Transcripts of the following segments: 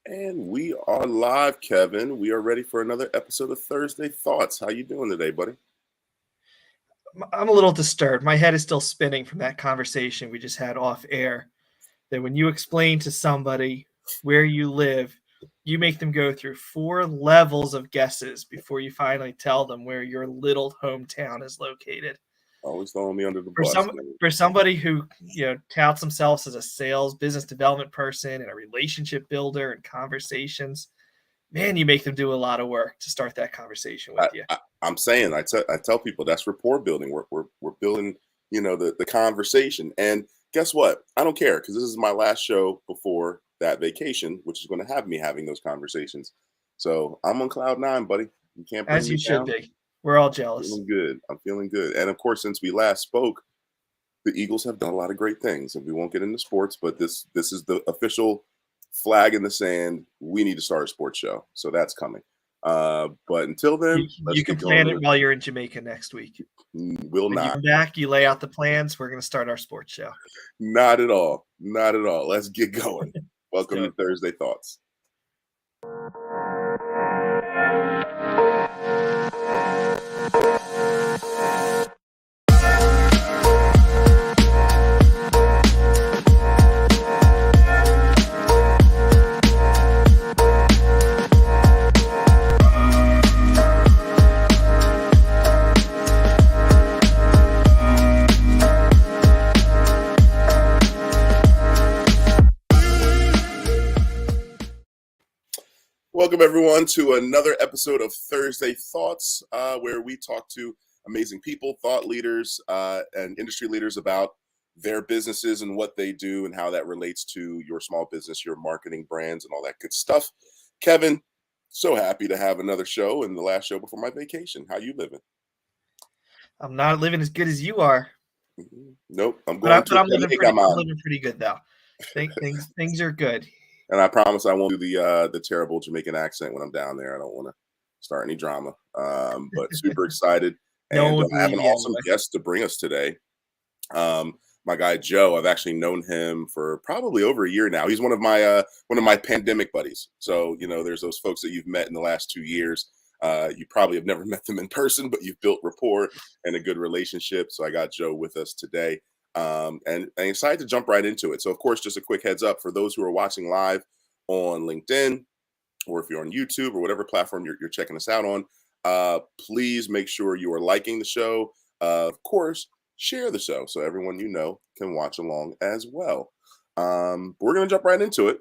And we are live, Kevin. We are ready for another episode of Thursday Thoughts. How you doing today, buddy? I'm a little disturbed. My head is still spinning from that conversation we just had off air. That when you explain to somebody where you live, you make them go through 4 levels of guesses before you finally tell them where your little hometown is located. Always throwing me under the For bus. somebody who touts themselves as a sales business development person and a relationship builder and conversations, man, you make them do a lot of work to start that conversation with you. I'm saying, I tell people that's rapport building. We're building, the conversation. And guess what? I don't care because this is my last show before that vacation, which is going to have me having those conversations. So I'm on cloud 9, buddy. You can't bring As me you should down. be. We're all jealous. I'm feeling good. And of course, since we last spoke, the Eagles have done a lot of great things, and we won't get into sports, but this is the official flag in the sand. We need to start a sports show, so that's coming. But until then, you can plan it while you're in Jamaica next week. Will not. You come back, you lay out the plans. We're going to start our sports show. Not at all. Not at all. Let's get going. Welcome to Thursday Thoughts. Welcome, everyone, to another episode of Thursday Thoughts, where we talk to amazing people, thought leaders, and industry leaders about their businesses and what they do and how that relates to your small business, your marketing, brands, and all that good stuff. Kevin, so happy to have another show and the last show before my vacation. How you living? I'm not living as good as you are. Nope. I'm living pretty good, though. Things are good. And I promise I won't do the terrible Jamaican accent when I'm down there. I don't want to start any drama. But super excited. And I have an awesome guest to bring us today. My guy Joe. I've actually known him for probably over a year now. He's one of my pandemic buddies. So there's those folks that you've met in the last 2 years. You probably have never met them in person, but you've built rapport and a good relationship. So I got Joe with us today. And I'm excited to jump right into it. So, of course, just a quick heads up for those who are watching live on LinkedIn, or if you're on YouTube or whatever platform you're checking us out on, please make sure you are liking the show. Of course, share the show so everyone can watch along as well. We're going to jump right into it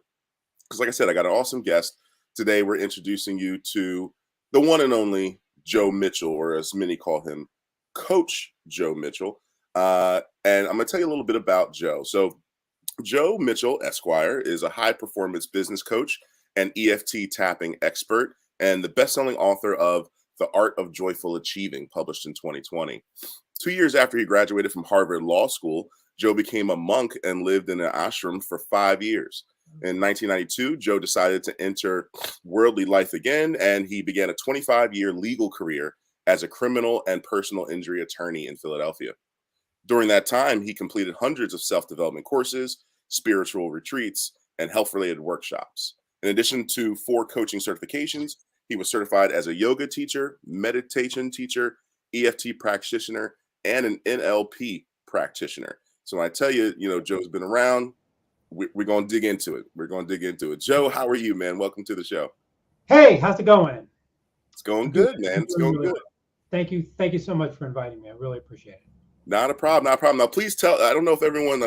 because, like I said, I got an awesome guest. Today, we're introducing you to the one and only Joe Mitchell, or as many call him, Coach Joe Mitchell. And I'm going to tell you a little bit about Joe. So Joe Mitchell, Esquire, is a high-performance business coach and EFT tapping expert and the best-selling author of The Art of Joyful Achieving, published in 2020. 2 years after he graduated from Harvard Law School, Joe became a monk and lived in an ashram for 5 years. In 1992, Joe decided to enter worldly life again, and he began a 25-year legal career as a criminal and personal injury attorney in Philadelphia. During that time, he completed hundreds of self-development courses, spiritual retreats, and health-related workshops. In addition to 4 coaching certifications, he was certified as a yoga teacher, meditation teacher, EFT practitioner, and an NLP practitioner. So when I tell you, Joe's been around, we're going to dig into it. Joe, how are you, man? Welcome to the show. Hey, how's it going? It's going good, man. It's going good. Thank you so much for inviting me. I really appreciate it. Not a problem. Now, please tell, I don't know if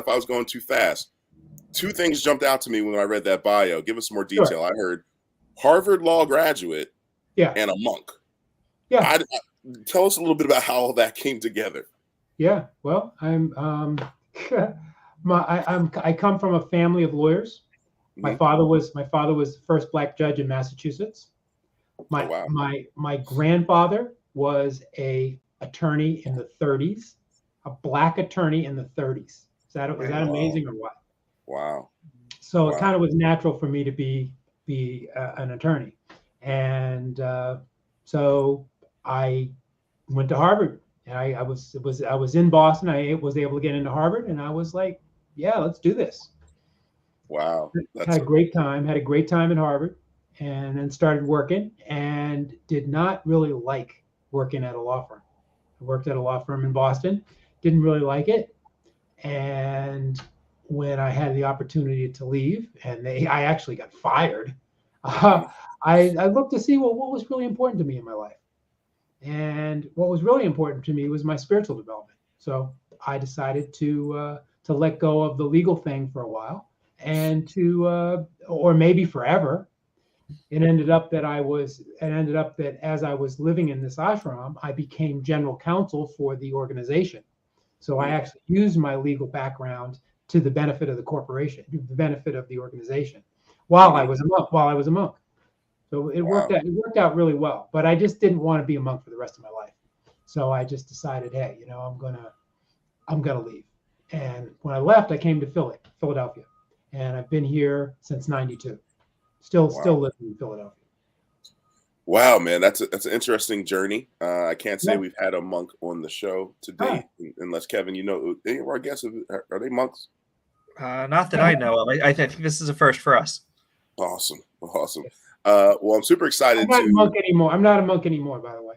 I was going too fast. 2 things jumped out to me when I read that bio. Give us some more detail. Sure. I heard Harvard Law graduate and a monk. Yeah. Tell us a little bit about how all that came together. Yeah. Well, I come from a family of lawyers. My father was the first Black judge in Massachusetts. My grandfather was a attorney in the 30s. A Black attorney in the 30s. Is that amazing or what? Wow. So it kind of was natural for me to be an attorney, and so I went to Harvard. And I was in Boston. I was able to get into Harvard, and I was like, yeah, let's do this. Wow. Had a great time at Harvard, and then started working, and did not really like working at a law firm. I worked at a law firm in Boston, didn't really like it. And when I had the opportunity to leave, and I actually got fired, I looked to see, well, what was really important to me in my life. And what was really important to me was my spiritual development. So I decided to let go of the legal thing for a while, and or maybe forever. It ended up that as I was living in this ashram, I became general counsel for the organization. So I actually used my legal background to the benefit of the corporation, to the benefit of the organization, while I was a monk. So it worked out. It worked out really well. But I just didn't want to be a monk for the rest of my life. So I just decided, hey, I'm gonna leave. And when I left, I came to Philadelphia, and I've been here since '92. Still living in Philadelphia. Wow, man, that's an interesting journey. I can't say we've had a monk on the show today, unless Kevin, any of our guests are they monks? Not that I know of. I think this is a first for us. Awesome. Well, I'm super excited. I'm not a monk anymore. I'm not a monk anymore, by the way.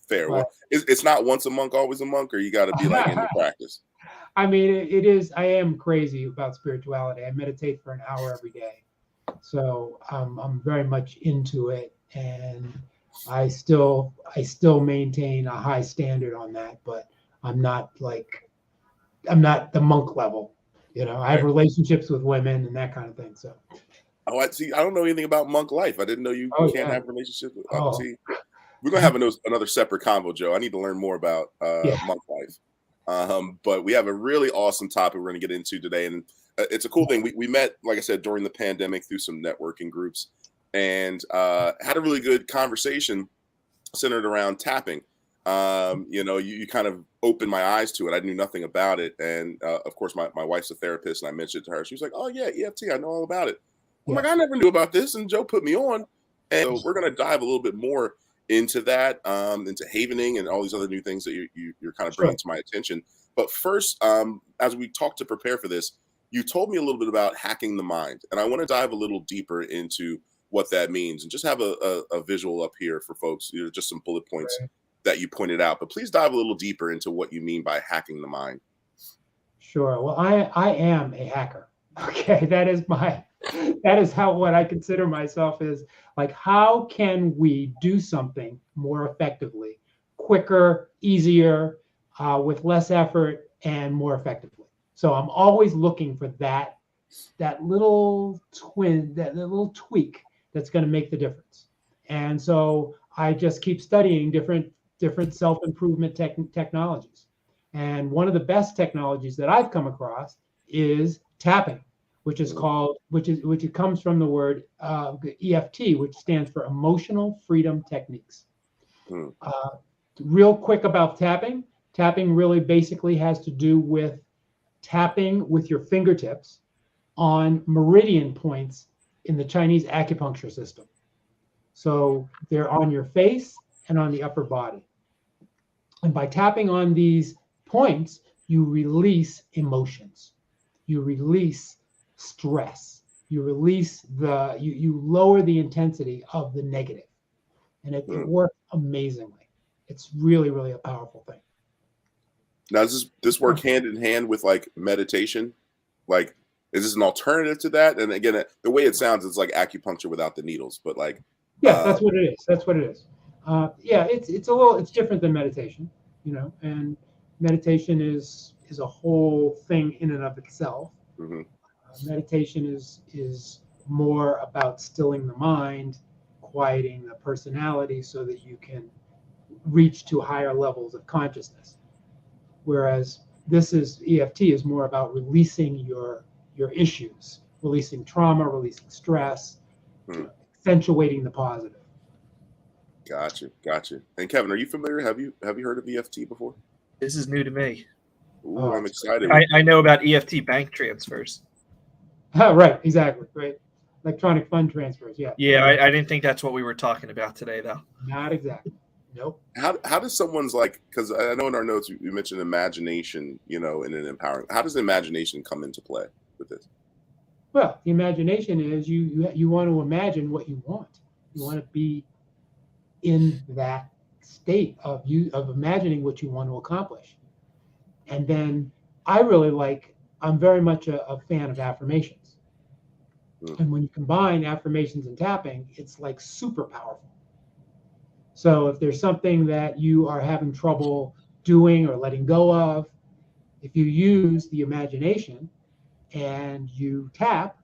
Fair. Well, it's not once a monk, always a monk, or you got to be like in the practice. I mean, it is. I am crazy about spirituality. I meditate for an hour every day, so I'm very much into it, and I still maintain a high standard on that. But I'm not the monk level. I have relationships with women and that kind of thing. So. Oh, I see. I don't know anything about monk life. I didn't know you can't have relationships with. See, we're gonna have another separate convo, Joe. I need to learn more about monk life. But we have a really awesome topic we're gonna get into today, and it's a cool thing. We met, like I said, during the pandemic through some networking groups, and had a really good conversation centered around tapping. You kind of opened my eyes to it. I knew nothing about it, and of course, my wife's a therapist, and I mentioned it to her. She was like, "Oh yeah, EFT, I know all about it." I'm like, I never knew about this, and Joe put me on, and so we're going to dive a little bit more into that, into havening and all these other new things that you're kind of bringing to my attention. But first, as we talked to prepare for this, you told me a little bit about hacking the mind, and I want to dive a little deeper into what that means, and just have a visual up here for folks, just some bullet points that you pointed out. But please dive a little deeper into what you mean by hacking the mind. Sure. Well, I am a hacker. Okay, that is what I consider myself is, like, how can we do something more effectively, quicker, easier, with less effort, and more effectively. So I'm always looking for that little tweak that's going to make the difference. And so I just keep studying different self-improvement technologies. And one of the best technologies that I've come across is tapping, which comes from the word EFT, which stands for Emotional Freedom Techniques. Real quick about tapping. Tapping really basically has to do with tapping with your fingertips on meridian points in the Chinese acupuncture system. So they're on your face and on the upper body. And by tapping on these points, you release emotions. You release stress. You release you lower the intensity of the negative. And it works amazingly. It's really, really a powerful thing. Now, does this work hand in hand with like meditation? Like, is this an alternative to that? And again, the way it sounds, it's like acupuncture without the needles, but like. Yeah, that's what it is. That's what it is. It's different than meditation, and meditation is a whole thing in and of itself. Meditation is more about stilling the mind, quieting the personality so that you can reach to higher levels of consciousness. Whereas EFT is more about releasing your issues, releasing trauma, releasing stress, accentuating the positive. Gotcha. And Kevin, are you familiar? Have you heard of EFT before? This is new to me. Ooh, I'm excited. I know about EFT bank transfers. Right, exactly. Right. Electronic fund transfers. Yeah. Yeah, I didn't think that's what we were talking about today, though. Not exactly. Nope. How does someone's because I know in our notes you mentioned imagination, in an empowering. How does imagination come into play with this? Well, the imagination is you want to imagine what you want. You want to be in that state of imagining what you want to accomplish. And then I'm very much a fan of affirmations. And when you combine affirmations and tapping, it's like super powerful. So if there's something that you are having trouble doing or letting go of, if you use the imagination and you tap,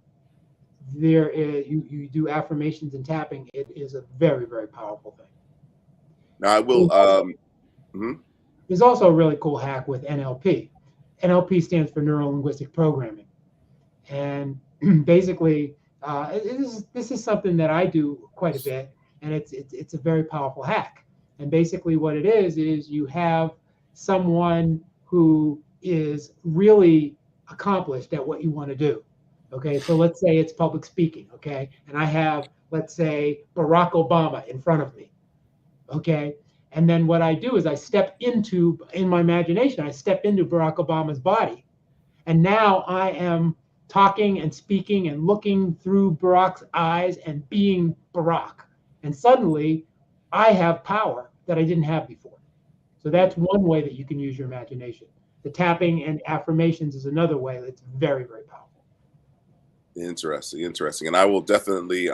you do affirmations and tapping, it is a very, very powerful thing. Now I will There's also a really cool hack with NLP. NLP stands for Neuro Linguistic Programming. And basically, this is something that I do quite a bit, and it's a very powerful hack. And basically what it is you have someone who is really accomplished at what you want to do. Okay, so let's say it's public speaking, okay? And I have, let's say, Barack Obama in front of me, okay? And then what I do is in my imagination, I step into Barack Obama's body. And now I am talking and speaking and looking through Barack's eyes and being Barack. And suddenly I have power that I didn't have before. So that's one way that you can use your imagination. The tapping and affirmations is another way that's very, very powerful. Interesting. And I will definitely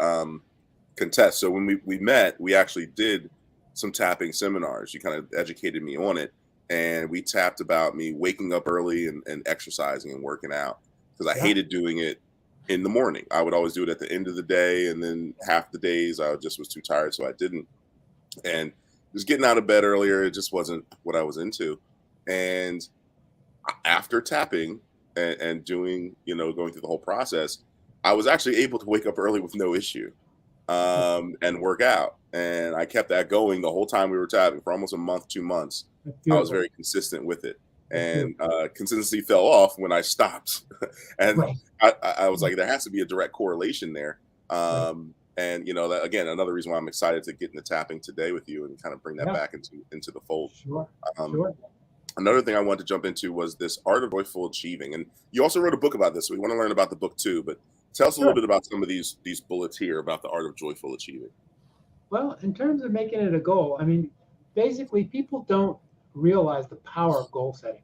contest. So when we met, we actually did some tapping seminars. You kind of educated me on it. And we tapped about me waking up early and exercising and working out, because I hated doing it in the morning. I would always do it at the end of the day. And then half the days I just was too tired, so I didn't. And just getting out of bed earlier, it just wasn't what I was into. And after tapping and doing, going through the whole process, I was actually able to wake up early with no issue and work out. And I kept that going the whole time we were tapping for almost a month, 2 months. I was very consistent with it. And consistency fell off when I stopped. And I was like, there has to be a direct correlation there. And, that, again, another reason why I'm excited to get into tapping today with you and kind of bring that back into the fold. Sure. Another thing I wanted to jump into was this art of joyful achieving. And you also wrote a book about this. So we want to learn about the book too, but tell us a little bit about some of these bullets here about the art of joyful achieving. Well, in terms of making it a goal, I mean, basically people don't realize the power of goal setting.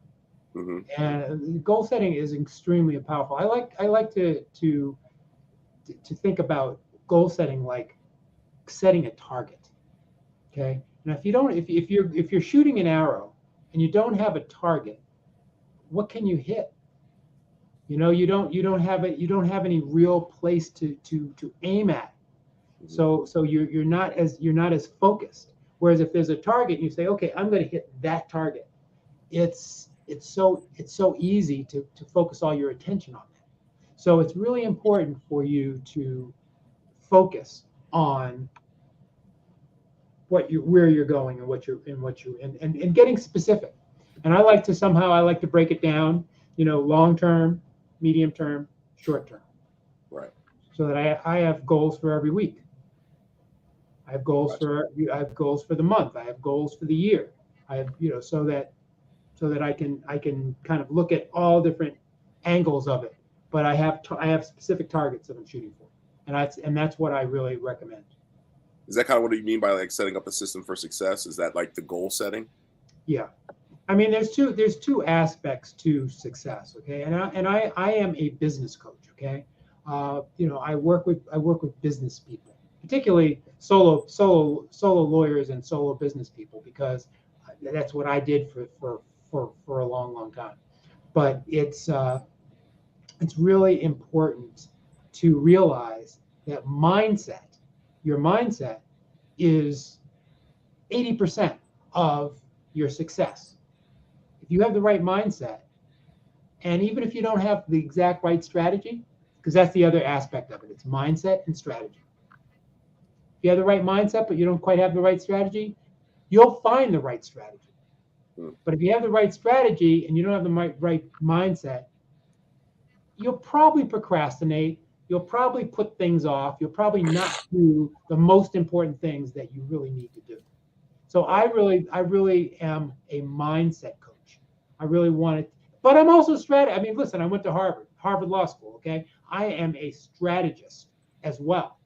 Mm-hmm. And goal setting is extremely powerful. I like to think about goal setting like setting a target. Okay. Now, if you're shooting an arrow and you don't have a target, what can you hit? You don't have any real place to aim at. So you're not as focused. Whereas if there's a target, you say, okay, I'm going to hit that target. It's so easy to focus all your attention on that. So it's really important for you to focus on where you're going and getting specific. And I like to break it down, long term, medium term, short term. Right. So that I have goals for every week. I have goals for the month. I have goals for the year. I have, so that I can kind of look at all different angles of it. But I have specific targets that I'm shooting for, and that's what I really recommend. Is that kind of what you mean by like setting up a system for success? Is that like the goal setting? Yeah, I mean there's two aspects to success. Okay, and I am a business coach. Okay, I work with business people, particularly solo lawyers and solo business people, because that's what I did for a long time. But it's really important to realize that your mindset is 80% of your success. If you have the right mindset, and even if you don't have the exact right strategy, because that's the other aspect of it, it's mindset and strategy. If you have the right mindset, but you don't quite have the right strategy, you'll find the right strategy. But if you have the right strategy and you don't have the right mindset, you'll probably procrastinate. You'll probably put things off. You'll probably not do the most important things that you really need to do. So I really am a mindset coach. I really want it, but I'm also strategy. I mean, listen, I went to Harvard Law School. Okay, I am a strategist as well.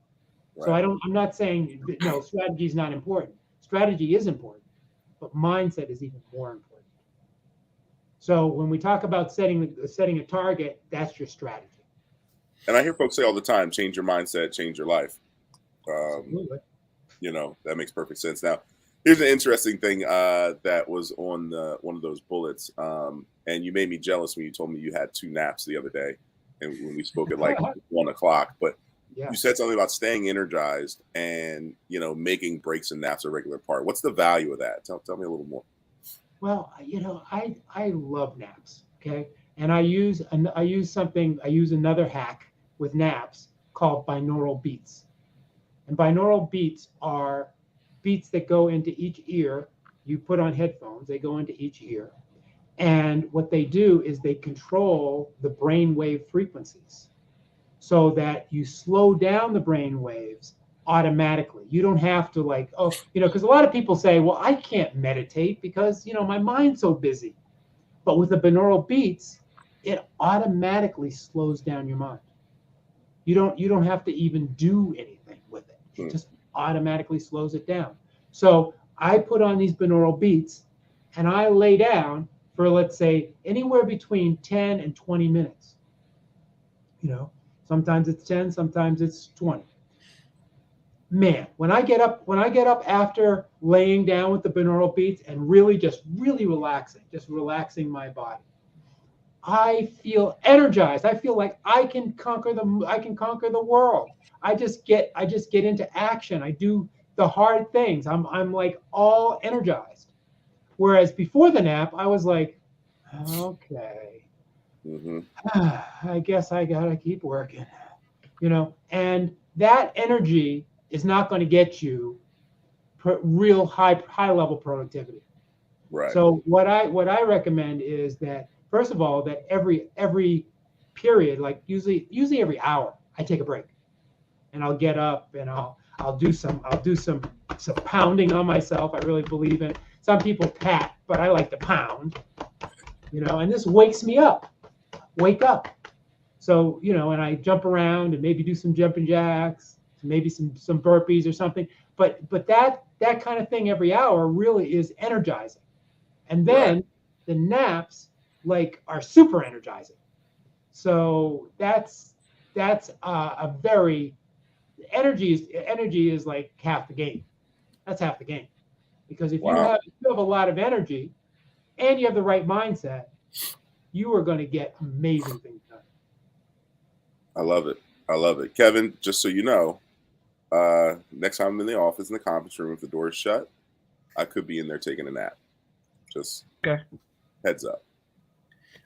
Right. So I'm not saying that, no, strategy is not important. Strategy is important, but mindset is even more important. So when we talk about setting a target, that's your strategy. And I hear folks say all the time, change your mindset, change your life. Absolutely. You know, that makes perfect sense. Now, here's an interesting thing that was on one of those bullets. And you made me jealous when you told me you had 2 naps the other day. And when we spoke at like 1 o'clock, but Yeah. you said something about staying energized and, you know, making breaks and naps a regular part. What's the value of that? Tell me a little more. Well, you know, I love naps. Okay. And I use another hack with naps called binaural beats. And binaural beats are beats that go into each ear. You put on headphones, they go into each ear. And what they do is they control the brain wave frequencies so that you slow down the brain waves automatically. You don't have to like, oh, you know, because a lot of people say, well, I can't meditate because, you know, my mind's so busy. But with the binaural beats, it automatically slows down your mind. You don't have to even do anything with it. It just automatically slows it down. So I put on these binaural beats and I lay down for, let's say, anywhere between 10 and 20 minutes. You know, sometimes it's 10, sometimes it's 20. Man, when I get up after laying down with the binaural beats and really relaxing my body, I feel energized. I feel like I can conquer the world. I just get into action. I do the hard things. I'm like all energized. Whereas before the nap, I was like, okay, I guess I gotta keep working, you know. And that energy is not going to get you real high level productivity. Right. So what I recommend is that, first of all, that every period, like usually every hour, I take a break, and I'll get up and I'll do some pounding on myself. I really believe in it. Some people pat, but I like to pound, you know, and this wakes me up. Wake up. So, you know, and I jump around and maybe do some jumping jacks, maybe some burpees or something. But that kind of thing every hour really is energizing. And then the naps like are super energizing. So that's a very energy is like half the game. That's half the game. Because if you have a lot of energy and you have the right mindset, you are going to get amazing things done. I love it. Kevin, just so you know, next time I'm in the office in the conference room, if the door is shut, I could be in there taking a nap. Just heads up.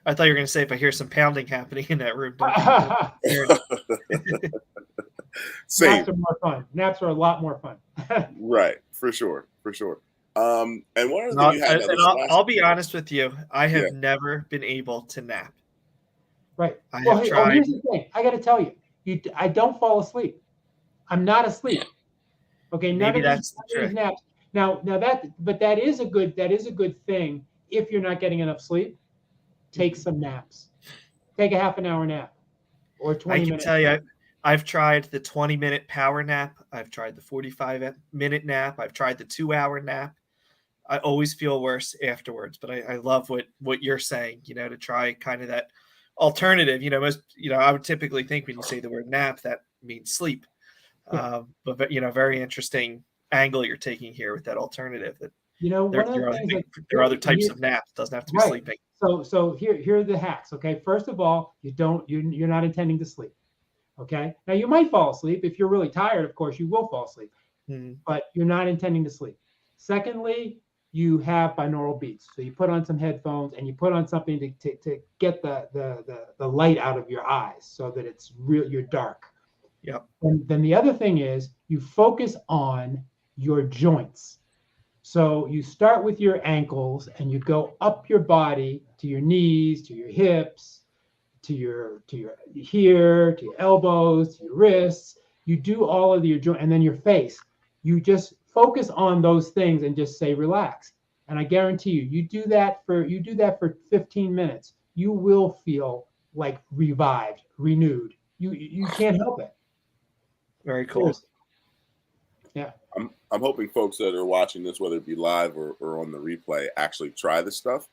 I thought you were going to say if I hear some pounding happening in that room. Naps are more fun. Naps are a lot more fun. Right, for sure. And one other thing you had. I'll be honest with you. I have never been able to nap. Right. Well, here's the thing. I got to tell you, I don't fall asleep. I'm not asleep. Okay. Maybe that's the trick. Naps. Now that is a good thing. If you're not getting enough sleep, take some naps. Take a half an hour nap or 20 minutes. I can tell you, I've tried the 20-minute power nap. I've tried the 45-minute nap. I've tried the 2-hour nap. I always feel worse afterwards, but I love what you're saying, you know, to try kind of that alternative. You know, I would typically think when you say the word nap, that means sleep. But you know, very interesting angle you're taking here with that alternative. That, you know, there are other types of naps. It doesn't have to be sleeping. So here are the hacks. Okay, first of all, you're not intending to sleep. Okay, now you might fall asleep if you're really tired. Of course, you will fall asleep, but you're not intending to sleep. Secondly, you have binaural beats. So you put on some headphones and you put on something to get the light out of your eyes so that it's real. You're dark. Yep. And then the other thing is you focus on your joints. So you start with your ankles and you go up your body to your knees, to your hips, to your elbows, to your wrists. You do all of your joints, and then your face. You just focus on those things and just say relax. And I guarantee you do that for 15 minutes, you will feel like revived, renewed, you can't help it. Very cool. Seriously. Yeah. I'm hoping folks that are watching this, whether it be live or on the replay, actually try this stuff.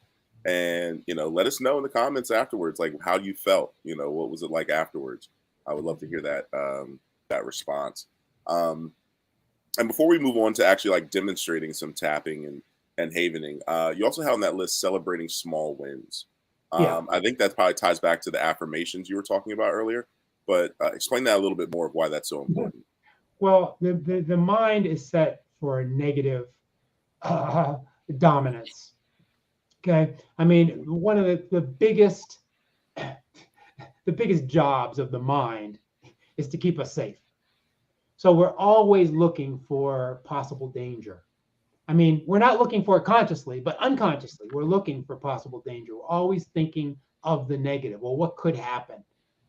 And, let us know in the comments afterwards, like how you felt, what was it like afterwards? I would love to hear that, that response. And before we move on to actually like demonstrating some tapping and havening, you also have on that list celebrating small wins. I think that probably ties back to the affirmations you were talking about earlier, but explain that a little bit more of why that's so important. Well, the mind is set for a negative dominance. Okay. I mean, one of the biggest jobs of the mind is to keep us safe. So we're always looking for possible danger. I mean, we're not looking for it consciously, but unconsciously, we're looking for possible danger. We're always thinking of the negative. Well, what could happen?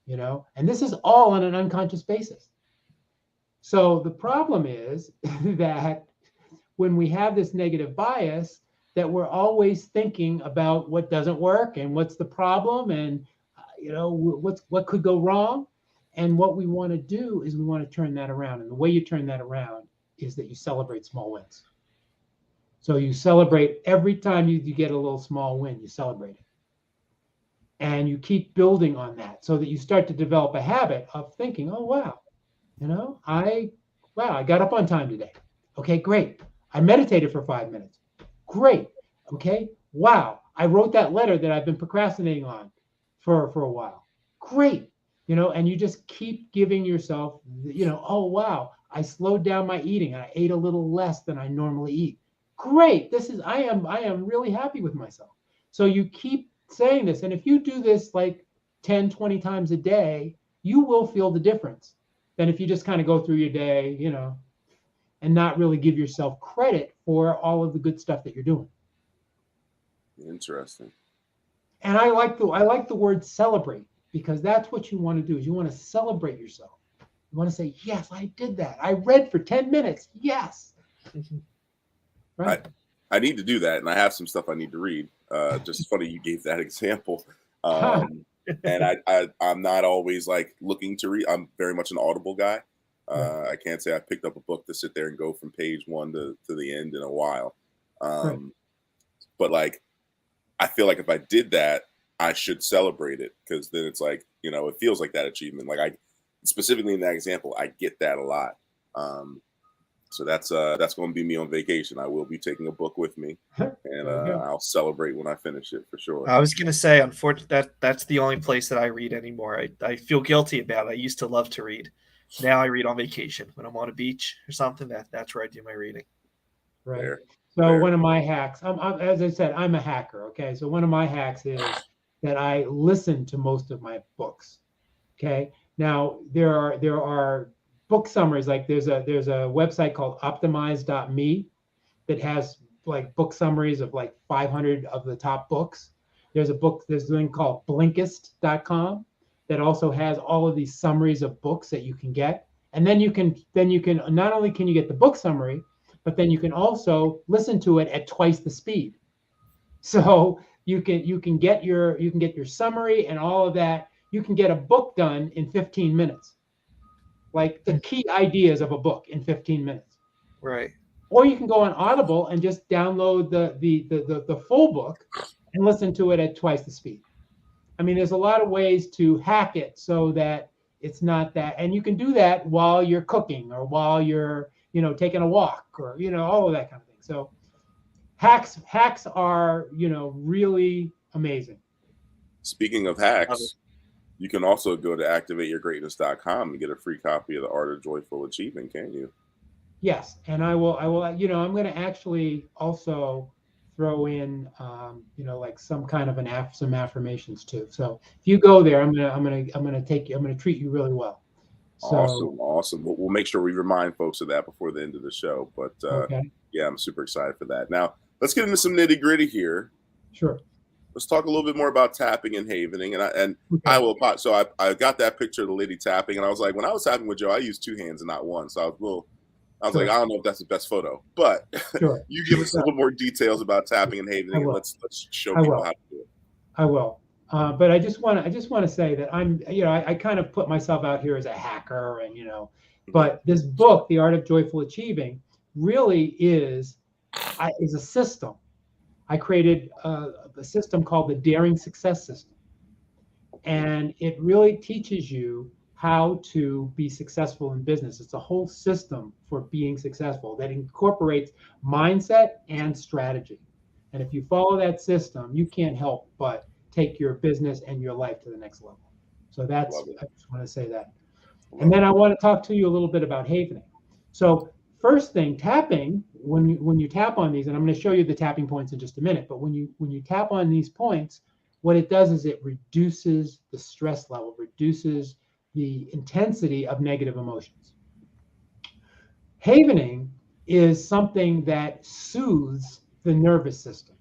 And this is all on an unconscious basis. So the problem is that when we have this negative bias, that we're always thinking about what doesn't work and what's the problem and what could go wrong. And what we want to do is we want to turn that around. And the way you turn that around is that you celebrate small wins. So you celebrate every time you get a little small win, you celebrate it. And you keep building on that so that you start to develop a habit of thinking, oh, wow, I got up on time today. Okay, great. I meditated for 5 minutes. Great. Okay. Wow. I wrote that letter that I've been procrastinating on for a while. Great. And you just keep giving yourself, oh, wow, I slowed down my eating. I ate a little less than I normally eat. Great. I am really happy with myself. So you keep saying this. And if you do this like 10, 20 times a day, you will feel the difference than if you just kind of go through your day, and not really give yourself credit for all of the good stuff that you're doing. Interesting. And I like the word celebrate, because that's what you want to do, is you want to celebrate yourself. You want to say, yes, I did that. I read for 10 minutes. Yes. Right. I need to do that. And I have some stuff I need to read. Just funny you gave that example. And I'm not always like looking to read. I'm very much an Audible guy. I can't say I picked up a book to sit there and go from page 1 to the end in a while. But like, I feel like if I did that, I should celebrate it, because then it's like, it feels like that achievement. Like I specifically in that example, I get that a lot. So that's going to be me on vacation. I will be taking a book with me, and I'll celebrate when I finish it for sure. I was going to say, unfortunately, that's the only place that I read anymore. I feel guilty about it. I used to love to read. Now I read on vacation when I'm on a beach or something. That's where I do my reading. Right. Fair. One of my hacks, as I said, I'm a hacker. Okay. So one of my hacks is that I listen to most of my books. Okay. Now there are book summaries. Like there's a website called optimize.me that has like book summaries of like 500 of the top books. There's a thing called Blinkist.com that also has all of these summaries of books that you can get. And then you can not only can you get the book summary, but then you can also listen to it at twice the speed. So you can get your summary and all of that. You can get a book done in 15 minutes. Like the key ideas of a book in 15 minutes. Right. Or you can go on Audible and just download the full book and listen to it at twice the speed. I mean, there's a lot of ways to hack it so that it's not that, and you can do that while you're cooking or while you're, taking a walk or, all of that kind of thing. So hacks are, really amazing. Speaking of hacks, you can also go to activateyourgreatness.com and get a free copy of The Art of Joyful Achievement, can't you? Yes. And I will, I'm going to actually also throw in, like some kind of some affirmations too. So if you go there, I'm going to treat you really well. So, awesome. We'll make sure we remind folks of that before the end of the show. But yeah, I'm super excited for that. Now let's get into some nitty gritty here. Sure. Let's talk a little bit more about tapping and havening. I will. So I got that picture of the lady tapping, and I was like, when I was tapping with Joe, I used 2 hands and not one. So I was like, I don't know if that's the best photo, but you give us a little more details about tapping and havening, and let's show people how to do it. I will. But I just want to say that I kind of put myself out here as a hacker, and but this book, The Art of Joyful Achieving, really is a system. I created a system called the Daring Success System, and it really teaches you how to be successful in business. It's a whole system for being successful that incorporates mindset and strategy. And if you follow that system, you can't help but take your business and your life to the next level. So I just want to say that. And then I want to talk to you a little bit about havening. So first thing, tapping, when you tap on these, and I'm going to show you the tapping points in just a minute, but when you tap on these points, what it does is it reduces the stress level, reduces the intensity of negative emotions. Havening is something that soothes the nervous system.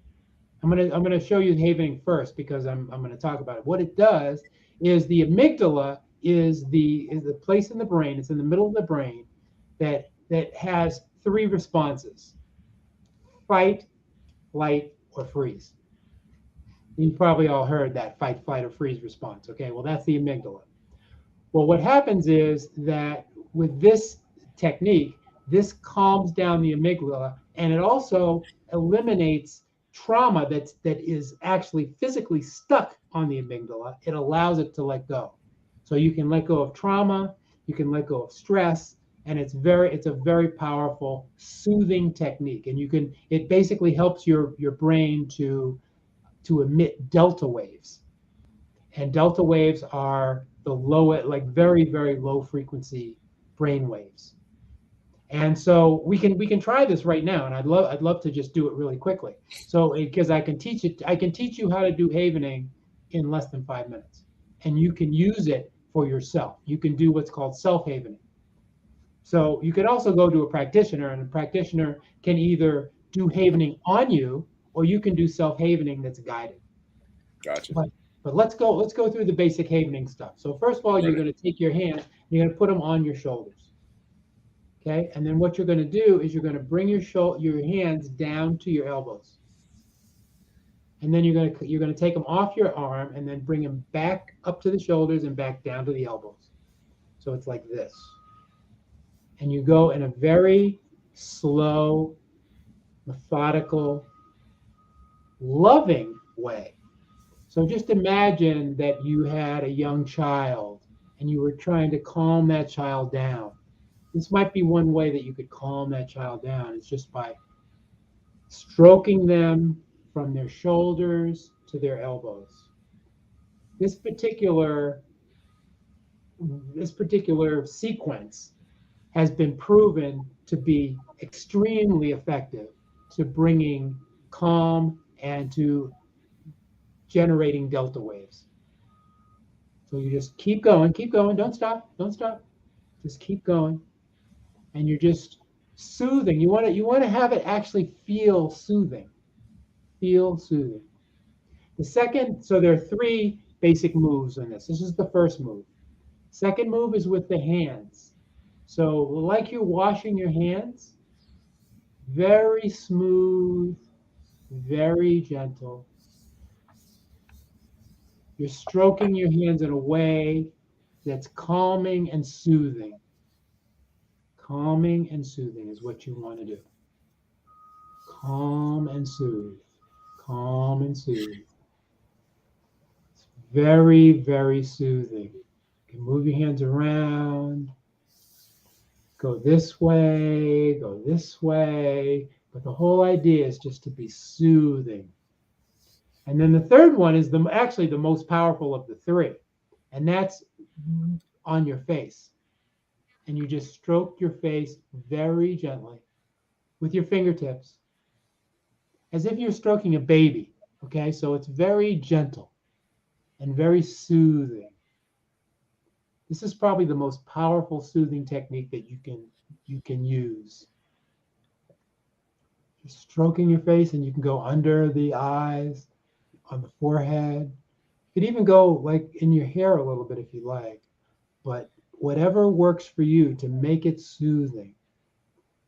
I'm gonna show you havening first because I'm going to talk about it. What it does is the amygdala is the place in the brain. It's in the middle of the brain that has three responses: fight, flight, or freeze. You've probably all heard that fight, flight, or freeze response. Okay, well, that's the amygdala. Well, what happens is that with this technique, this calms down the amygdala, and it also eliminates trauma that is actually physically stuck on the amygdala. It allows it to let go. So you can let go of trauma, you can let go of stress, and it's a very powerful soothing technique. And it basically helps your brain to emit delta waves. And delta waves are the low, like very, very low frequency brain waves. And so we can try this right now, and I'd love to just do it really quickly. So because I can teach you how to do havening in less than 5 minutes, and you can use it for yourself. You can do what's called self-havening. So you could also go to a practitioner, and a practitioner can either do havening on you, or you can do self-havening that's guided. Gotcha. But let's go through the basic havening stuff. So first of all, you're going to take your hands, you're going to put them on your shoulders. Okay, and then what you're going to do is you're going to bring your hands down to your elbows, and then you're going to take them off your arm and then bring them back up to the shoulders and back down to the elbows. So it's like this, and you go in a very slow, methodical, loving way. So just imagine that you had a young child and you were trying to calm that child down. This might be one way that you could calm that child down. It's just by stroking them from their shoulders to their elbows. This particular sequence has been proven to be extremely effective to bringing calm and to generating delta waves. So you just keep going, don't stop, just keep going. And you're just soothing. You want to have it actually feel soothing. Feel soothing. The second, so there are three basic moves in this. This is the first move. Second move is with the hands. So like you're washing your hands, very smooth, very gentle. You're stroking your hands in a way that's calming and soothing. Calming and soothing is what you want to do. Calm and soothe. Calm and soothe. It's very, very soothing. You can move your hands around. Go this way, go this way. But the whole idea is just to be soothing. And then the third one is actually the most powerful of the three. And that's on your face. And you just stroke your face very gently with your fingertips, as if you're stroking a baby. Okay, so it's very gentle and very soothing. This is probably the most powerful soothing technique that you can use. Just stroking your face, and you can go under the eyes, on the forehead. You could even go like in your hair a little bit if you like, but whatever works for you to make it soothing.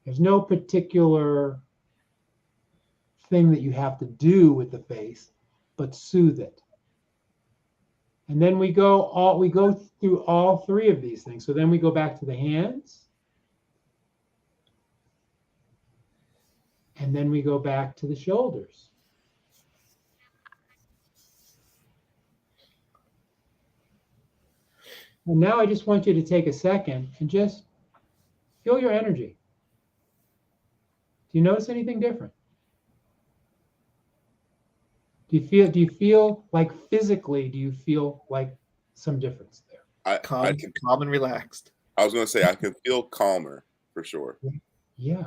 There's no particular thing that you have to do with the face, but soothe it. And then we go through all three of these things. So then we go back to the hands. And then we go back to the shoulders. And now I just want you to take a second and just feel your energy. Do you notice anything different? Do you feel like physically, do you feel like some difference there? Calm and relaxed. I was going to say, I can feel calmer for sure. Yeah.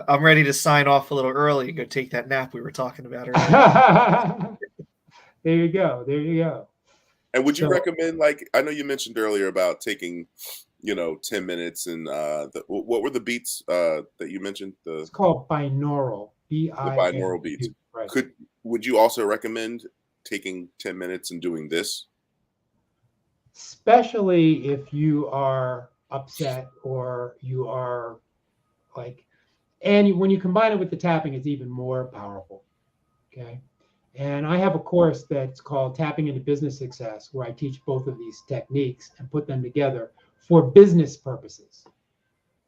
I'm ready to sign off a little early and go take that nap we were talking about earlier. There you go. There you go. And would you recommend, like, I know you mentioned earlier about taking, 10 minutes and what were the beats that you mentioned? It's called binaural. The binaural beats. Right. Would you also recommend taking 10 minutes and doing this? Especially if you are upset or you are like, and when you combine it with the tapping, it's even more powerful. Okay. And I have a course that's called Tapping into Business Success, where I teach both of these techniques and put them together for business purposes,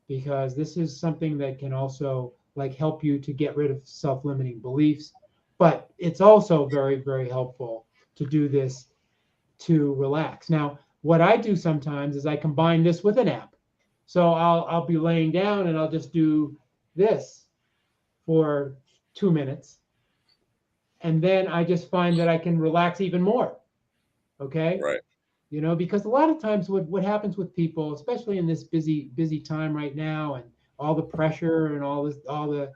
because this is something that can also like help you to get rid of self-limiting beliefs. But it's also very, very helpful to do this to relax. Now, what I do sometimes is I combine this with an app. So I'll be laying down and I'll just do this for 2 minutes. And then I just find that I can relax even more. Okay. Right. Because a lot of times what happens with people, especially in this busy time right now, and all the pressure and all the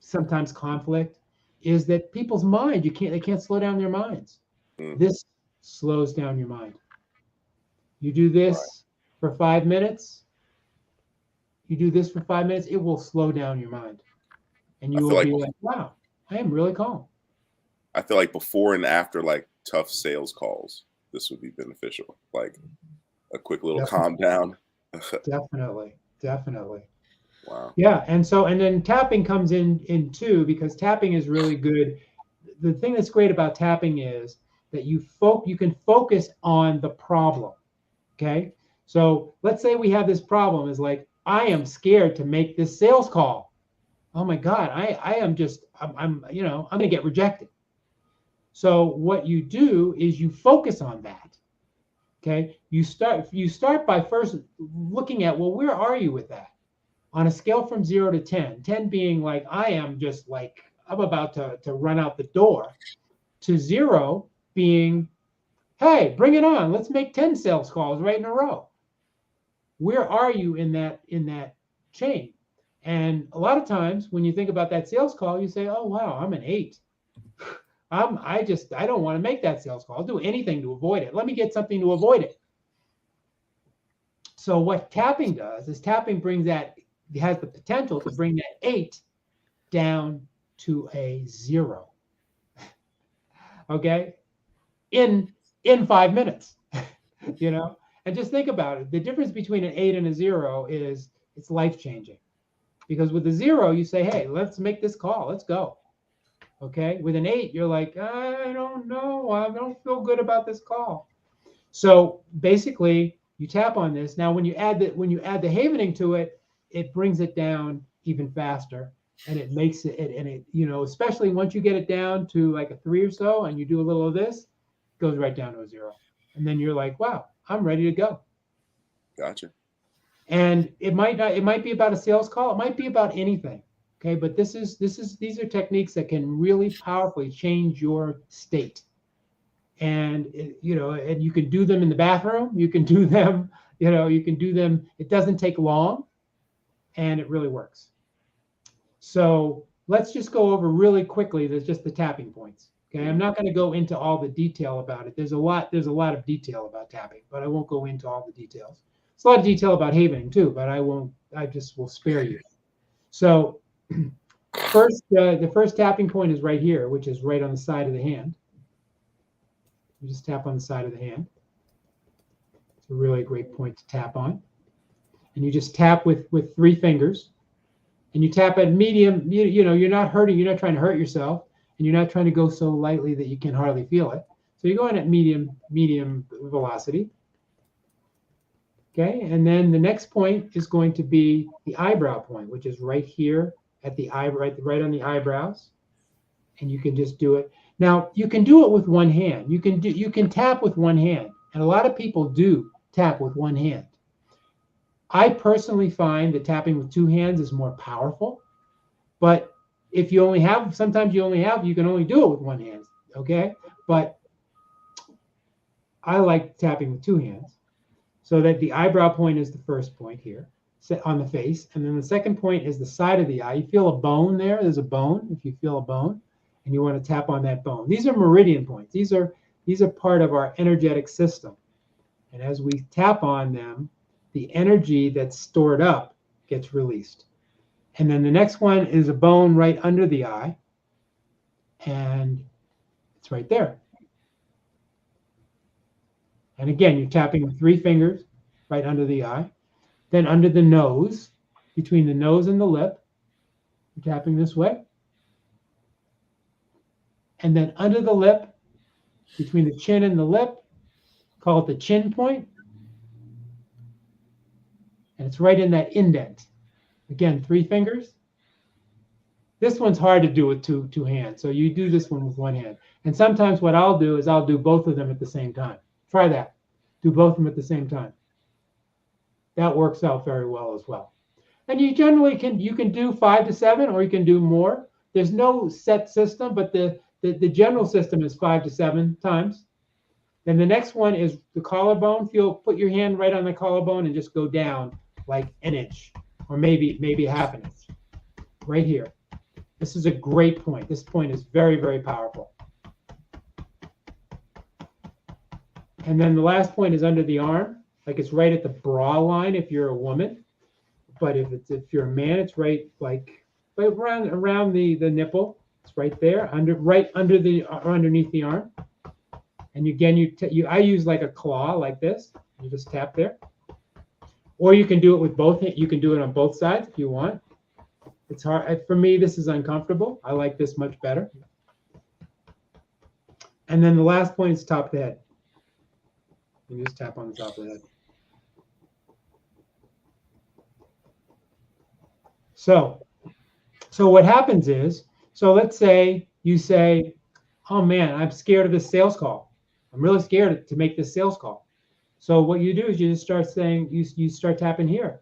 sometimes conflict, is that people's mind, they can't slow down their minds. This slows down your mind. You do this for 5 minutes. You do this for 5 minutes, it will slow down your mind. And you will be like, wow, I am really calm. I feel like before and after like tough sales calls, this would be beneficial. Like a quick little calm down. Definitely. Wow. Yeah, and then tapping comes in too, because tapping is really good. The thing that's great about tapping is that you can focus on the problem. Okay, so let's say we have this problem. Is like, I am scared to make this sales call. Oh my God, I'm gonna get rejected. So what you do is you focus on that. Okay, you start by first looking at, well, where are you with that? On a scale from 0 to 10, 10 being like, I am just like, I'm about to run out the door, to 0 being, hey, bring it on. Let's make 10 sales calls right in a row. Where are you in that chain? And a lot of times when you think about that sales call, you say, oh, wow, I'm an 8. I don't want to make that sales call. I'll do anything to avoid it. Let me get something to avoid it. So what tapping does is tapping has the potential to bring that 8 down to a 0. Okay? In 5 minutes. And just think about it. The difference between an 8 and a 0 is it's life-changing. Because with a 0, you say, hey, let's make this call. Let's go. Okay? With an 8, you're like, I don't know. I don't feel good about this call. So basically, you tap on this. Now, when you add the havening to it, it brings it down even faster. And it makes it, especially once you get it down to like a 3 or so, and you do a little of this, it goes right down to a 0. And then you're like, wow, I'm ready to go. Gotcha. And it might be about a sales call. It might be about anything. Okay. But these are techniques that can really powerfully change your state. And, and you can do them in the bathroom. You can do them, It doesn't take long, and it really works. So let's just go over really quickly. There's just the tapping points. Okay, I'm not going to go into all the detail about it. There's a lot of detail about tapping, but I won't go into all the details. There's a lot of detail about havening too, but I just will spare you. So first, the first tapping point is right here, which is right on the side of the hand. You just tap on the side of the hand. It's a really great point to tap on. And you just tap with 3 fingers. And you tap at medium, you're not hurting, you're not trying to hurt yourself, and you're not trying to go so lightly that you can hardly feel it. So you're going at medium velocity. Okay, and then the next point is going to be the eyebrow point, which is right here at the eye, right on the eyebrows. And you can just do it. Now you can do it with one hand. You can tap with one hand, and a lot of people do tap with one hand. I personally find that tapping with two hands is more powerful, but if you only have, sometimes you can only do it with one hand. Okay, but I like tapping with two hands. So that the eyebrow point is the first point here on the face. And then the second point is the side of the eye. You feel a bone there. There's a bone. If you feel a bone and you want to tap on that bone. These are meridian points. These are part of our energetic system. And as we tap on them, the energy that's stored up gets released. And then the next one is a bone right under the eye. And it's right there. And again, you're tapping with 3 fingers right under the eye. Then under the nose, between the nose and the lip, you're tapping this way. And then under the lip, between the chin and the lip, call it the chin point. And it's right in that indent. Again, 3 fingers. This one's hard to do with two hands. So you do this one with one hand. And sometimes what I'll do is I'll do both of them at the same time. Try that. Do both of them at the same time. That works out very well as well. And you generally can do 5 to 7, or you can do more. There's no set system, but the general system is 5 to 7 times. Then the next one is the collarbone. Put your hand right on the collarbone and just go down like an inch, or maybe half an inch, right here. This is a great point. This point is very, very powerful. And then the last point is under the arm, like it's right at the bra line if you're a woman. But if you're a man, it's right around the nipple. It's right there, underneath the arm. And again, I use like a claw like this. You just tap there. Or you can do it with both. You can do it on both sides if you want. It's hard for me. This is uncomfortable. I like this much better. And then the last point is top of the head. You just tap on the top of the head. So what happens is, let's say you say, oh man, I'm scared of this sales call. I'm really scared to make this sales call. So what you do is you just start saying, you start tapping here.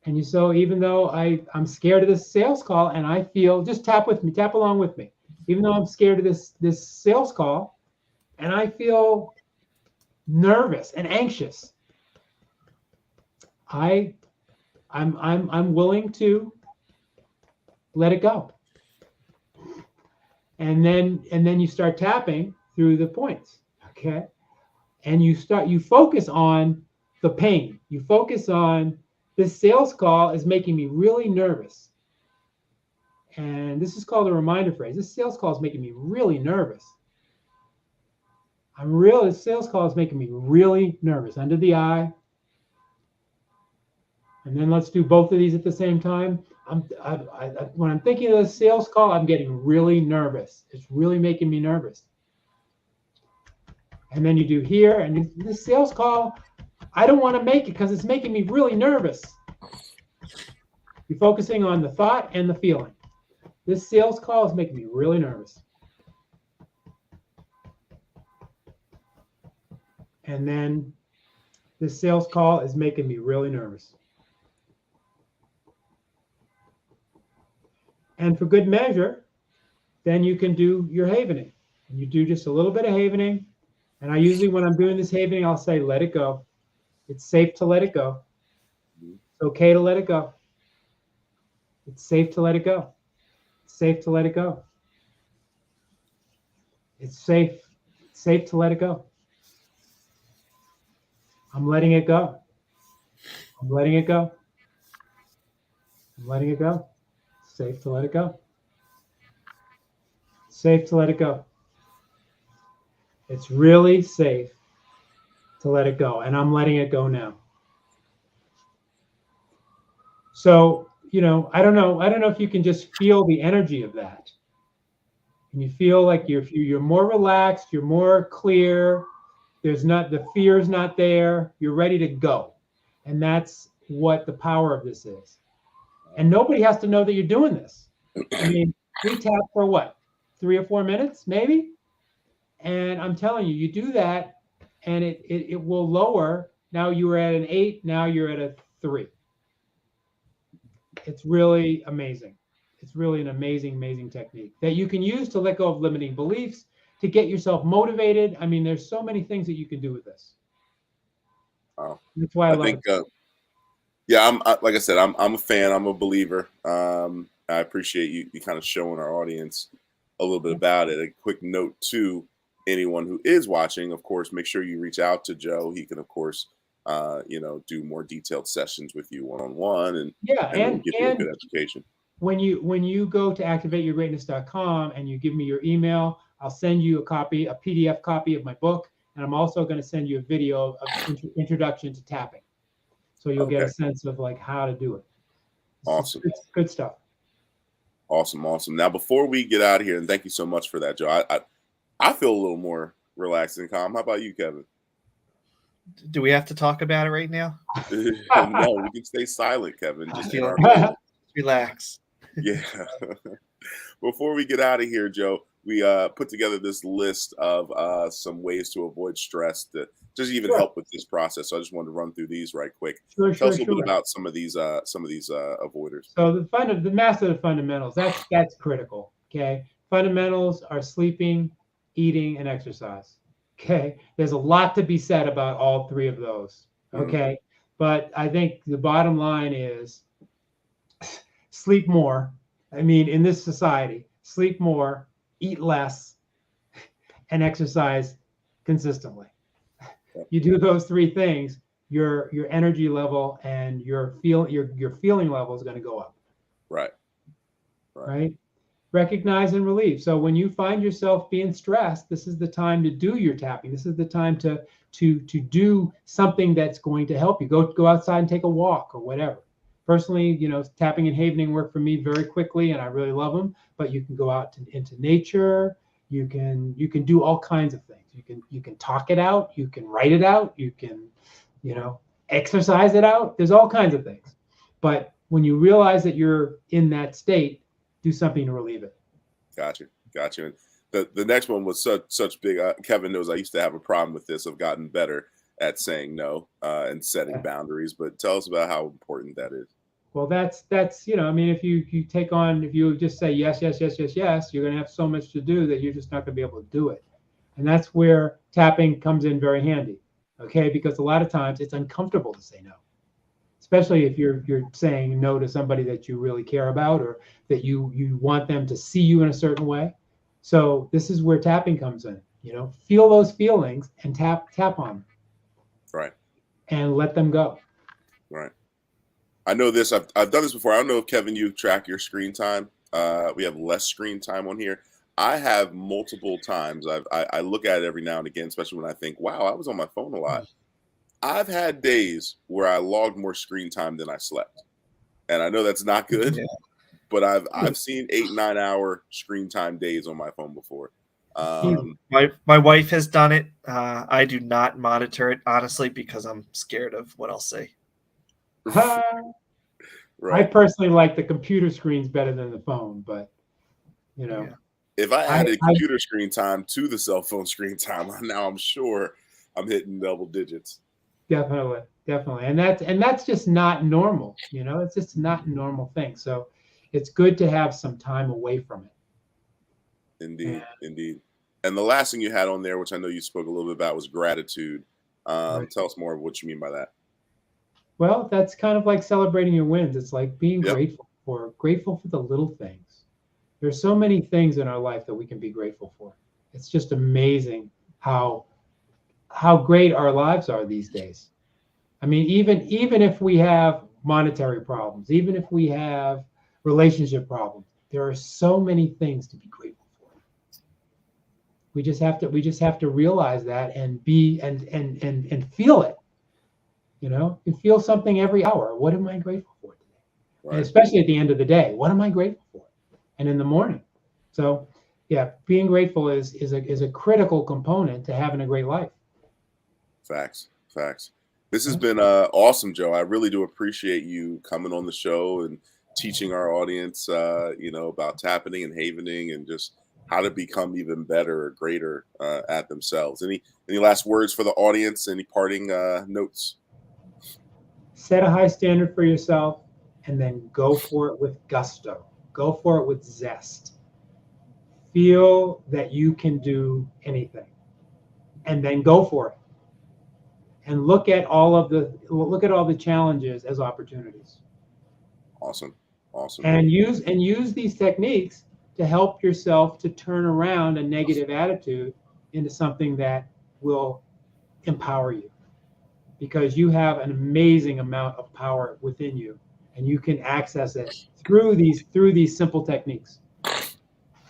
And even though I'm scared of this sales call and I feel, just tap with me, tap along with me. Even though I'm scared of this sales call and I feel nervous and anxious, I'm willing to let it go. And then you start tapping through the points, okay? And you focus on the pain. You focus on, this sales call is making me really nervous. And this is called a reminder phrase. This sales call is making me really nervous. This sales call is making me really nervous. Under the eye. And then let's do both of these at the same time. When I'm thinking of the sales call, I'm getting really nervous. It's really making me nervous. And then you do here, and this sales call, I don't want to make it because it's making me really nervous. You're focusing on the thought and the feeling. This sales call is making me really nervous. And then this sales call is making me really nervous. And for good measure, then you can do your havening. And you do just a little bit of havening. And I usually, when I'm doing this havening, I'll say, let it go. It's safe to let it go. It's okay to let it go. It's safe to let it go. It's safe to let it go. It's safe to let it go. I'm letting it go. I'm letting it go. I'm letting it go. It's safe to let it go. It's safe to let it go. It's really safe to let it go. And I'm letting it go now. So, I don't know if you can just feel the energy of that. and you feel like you're more relaxed, you're more clear. There's not, the fear's not there. You're ready to go. And that's what the power of this is. And nobody has to know that you're doing this. I mean, we tap for what, 3 or 4 minutes, maybe? And I'm telling you, you do that and it will lower. Now you were at an 8, now you're at a 3. It's really amazing. It's really an amazing, amazing technique that you can use to let go of limiting beliefs, to get yourself motivated. I mean, there's so many things that you can do with this. That's why I love think, it. yeah, like I said, I'm a fan. I'm a believer. I appreciate you kind of showing our audience a little bit about it. A quick note to anyone who is watching, of course, make sure you reach out to Joe. He can, of course, do more detailed sessions with you one-on-one and really give you a good education. When you go to activateyourgreatness.com and you give me your email, I'll send you a PDF copy of my book, and I'm also going to send you a video of introduction to tapping, so you'll get a sense of like how to do it. Awesome, it's good stuff. Awesome. Now, before we get out of here, and thank you so much for that, Joe. I feel a little more relaxed and calm. How about you, Kevin? Do we have to talk about it right now? No, we can stay silent, Kevin. Just relax. Yeah. Before we get out of here, Joe, we put together this list of some ways to avoid stress that just even help with this process. So I just wanted to run through these right quick. Tell us a little bit about some of these avoiders. So the master of fundamentals, that's critical. Okay. Fundamentals are sleeping, eating, and exercise. Okay. There's a lot to be said about all 3 of those. Okay. But I think the bottom line is sleep more. I mean, in this society, sleep more, eat less, and exercise consistently. You do those 3 things, your energy level and your feeling level is going to go up. Right. Recognize and relieve. So when you find yourself being stressed, this is the time to do your tapping. This is the time to do something that's going to help you. Go outside and take a walk or whatever. Personally, tapping and havening work for me very quickly, and I really love them. But you can go out into nature. You can do all kinds of things. You can talk it out. You can write it out. You can, exercise it out. There's all kinds of things. But when you realize that you're in that state, do something to relieve it. Gotcha. And the next one was such big. Kevin knows I used to have a problem with this. I've gotten better at saying no and setting boundaries. But tell us about how important that is. Well, that's I mean, if you just say yes, you're going to have so much to do that you're just not going to be able to do it. And that's where tapping comes in very handy. Okay, because a lot of times it's uncomfortable to say no, especially if you're saying no to somebody that you really care about or that you want them to see you in a certain way. So this is where tapping comes in. Feel those feelings and tap on them. Right. And let them go. Right. I know this. I've done this before. I don't know if, Kevin, you track your screen time. We have less screen time on here. I have multiple times. I look at it every now and again, especially when I think, wow, I was on my phone a lot. I've had days where I logged more screen time than I slept. And I know that's not good, but I've seen 8-9 hour screen time days on my phone before. My wife has done it. I do not monitor it, honestly, because I'm scared of what I'll say. Right. I personally like the computer screens better than the phone, but if I added computer screen time to the cell phone screen time, now I'm sure I'm hitting double digits. Definitely. And that's just not normal. It's just not a normal thing. So it's good to have some time away from it. Indeed. And the last thing you had on there, which I know you spoke a little bit about, was gratitude. Right. Tell us more of what you mean by that. Well, that's kind of like celebrating your wins. It's like being grateful for the little things. There's so many things in our life that we can be grateful for. It's just amazing how great our lives are these days. I mean, even if we have monetary problems, even if we have relationship problems, there are so many things to be grateful for. We just have to realize that and be and feel it. You feel something every hour. What am I grateful for today? Right. And especially at the end of the day, what am I grateful for? And in the morning. So Yeah, being grateful is a critical component to having a great life. Facts. This has been awesome, Joe. I really do appreciate you coming on the show and teaching our audience, about tapping and havening and just how to become even better or greater at themselves. Any last words for the audience? Any parting notes? Set a high standard for yourself and then go for it with gusto. Go for it with zest. Feel that you can do anything and then go for it. And look at all the challenges as opportunities. Awesome. And use these techniques to help yourself to turn around a negative attitude into something that will empower you, because you have an amazing amount of power within you and you can access it through these simple techniques.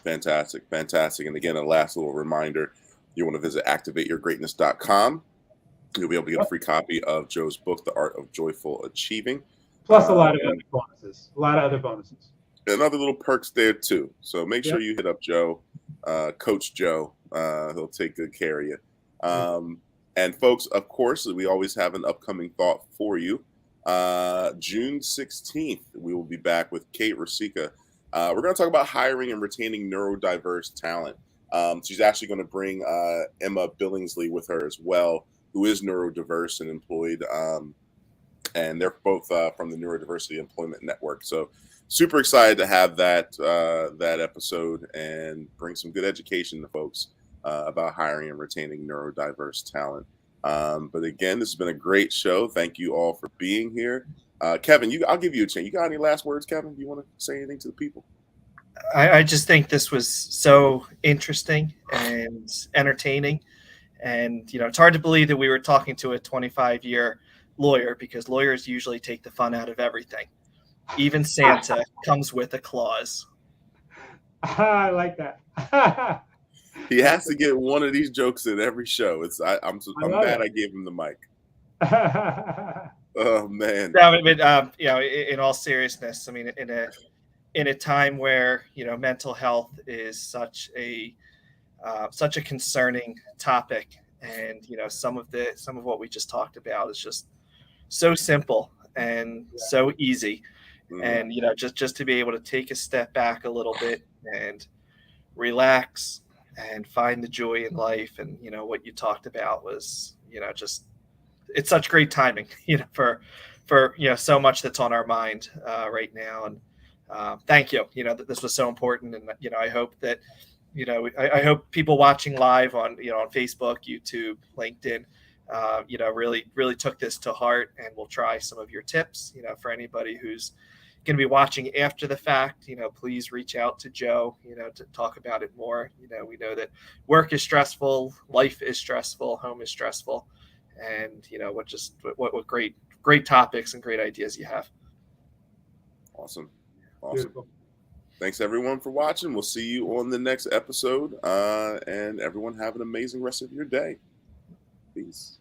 Fantastic. And again, a last little reminder, you want to visit activateyourgreatness.com. You'll be able to get a free copy of Joe's book, The Art of Joyful Achieving. Plus a lot of other bonuses. And other little perks there too. So make sure you hit up Joe, Coach Joe. He'll take good care of you. And folks, of course, we always have an upcoming thought for you. June 16th, we will be back with Kate Rosica. We're going to talk about hiring and retaining neurodiverse talent. She's actually going to bring Emma Billingsley with her as well, who is neurodiverse and employed. And they're both from the Neurodiversity Employment Network. So super excited to have that episode and bring some good education to folks about hiring and retaining neurodiverse talent. But again, this has been a great show. Thank you all for being here. Kevin, I'll give you a chance. You got any last words, Kevin? Do you want to say anything to the people? I just think this was so interesting and entertaining. And, it's hard to believe that we were talking to a 25-year lawyer, because lawyers usually take the fun out of everything. Even Santa comes with a clause. I like that. He has to get one of these jokes in every show. I'm mad I gave him the mic. Oh man. In all seriousness, I mean, in a time where mental health is such a concerning topic, and some of what we just talked about is just so simple and so easy, and just to be able to take a step back a little bit and relax and find the joy in life. And what you talked about was just, it's such great timing for so much that's on our mind right now. And thank you. This was so important, and I hope that I hope people watching live on on Facebook, YouTube, LinkedIn really took this to heart and will try some of your tips. For anybody who's going to be watching after the fact, please reach out to Joe, to talk about it more. We know that work is stressful, life is stressful, home is stressful, and what great topics and great ideas you have. Awesome. Beautiful. Thanks everyone for watching. We'll see you on the next episode, and everyone have an amazing rest of your day. Peace.